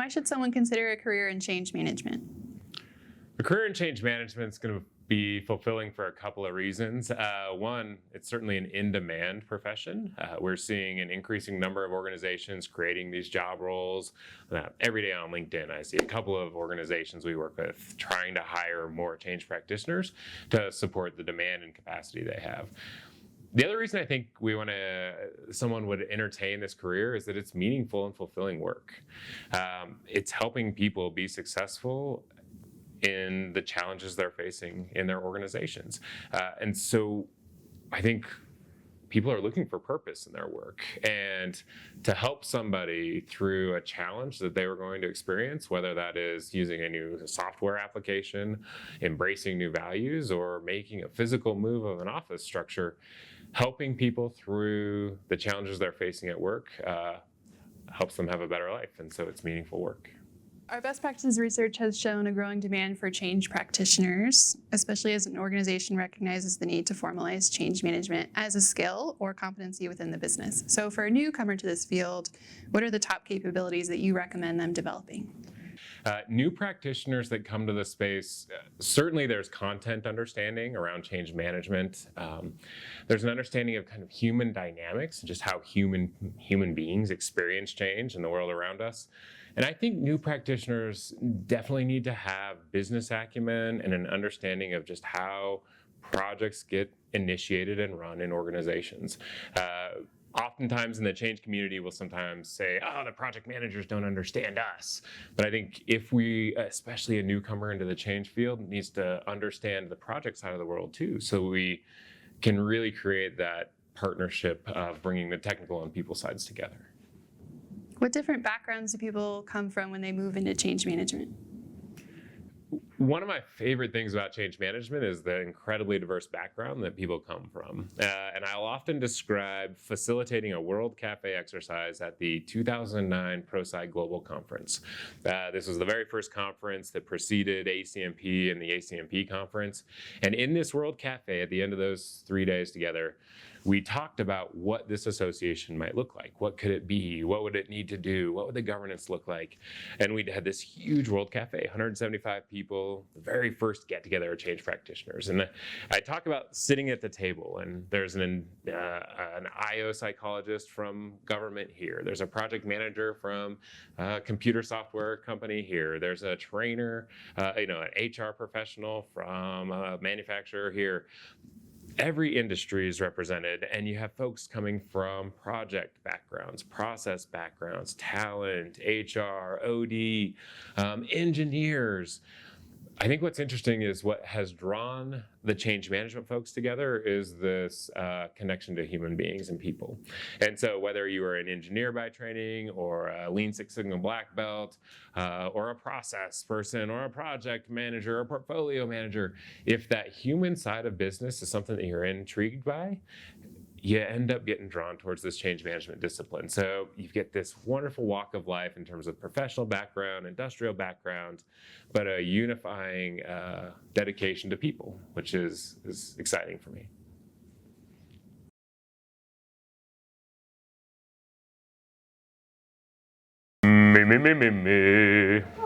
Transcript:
why should someone consider a career in change management? A career in change management is going to be fulfilling for a couple of reasons. One, it's certainly an in-demand profession. We're seeing an increasing number of organizations creating these job roles. Every day on LinkedIn, I see a couple of organizations we work with trying to hire more change practitioners to support the demand and capacity they have. The other reason I think someone would entertain this career is that it's meaningful and fulfilling work. It's helping people be successful in the challenges they're facing in their organizations. And so I think people are looking for purpose in their work, and to help somebody through a challenge that they were going to experience, whether that is using a new software application, embracing new values, or making a physical move of an office structure, helping people through the challenges they're facing at work helps them have a better life. And so it's meaningful work. Our best practices research has shown a growing demand for change practitioners, especially as an organization recognizes the need to formalize change management as a skill or competency within the business. So for a newcomer to this field, what are the top capabilities that you recommend them developing? New practitioners that come to the space, certainly there's content understanding around change management. There's an understanding of kind of human dynamics and just how human beings experience change in the world around us. And I think new practitioners definitely need to have business acumen and an understanding of just how projects get initiated and run in organizations. Oftentimes in the change community, we'll sometimes say, oh, the project managers don't understand us. But I think if we, especially a newcomer into the change field, needs to understand the project side of the world too, so we can really create that partnership of bringing the technical and people sides together. What different backgrounds do people come from when they move into change management? One of my favorite things about change management is the incredibly diverse background that people come from. And I'll often describe facilitating a World Cafe exercise at the 2009 Prosci Global Conference. This was the very first conference that preceded ACMP and the ACMP conference. And in this World Cafe, at the end of those 3 days together, we talked about what this association might look like. What could it be? What would it need to do? What would the governance look like? And we had this huge World Cafe, 175 people, the very first get-together of change practitioners. And I talk about sitting at the table, and there's an IO psychologist from government here. There's a project manager from a computer software company here. There's a trainer, an HR professional from a manufacturer here. Every industry is represented, and you have folks coming from project backgrounds, process backgrounds, talent, HR, OD, engineers. I think what's interesting is what has drawn the change management folks together is this connection to human beings and people. And so whether you are an engineer by training or a Lean Six Sigma black belt or a process person or a project manager or portfolio manager, if that human side of business is something that you're intrigued by, you end up getting drawn towards this change management discipline. So you get this wonderful walk of life in terms of professional background, industrial background, but a unifying dedication to people, which is exciting for me. Me.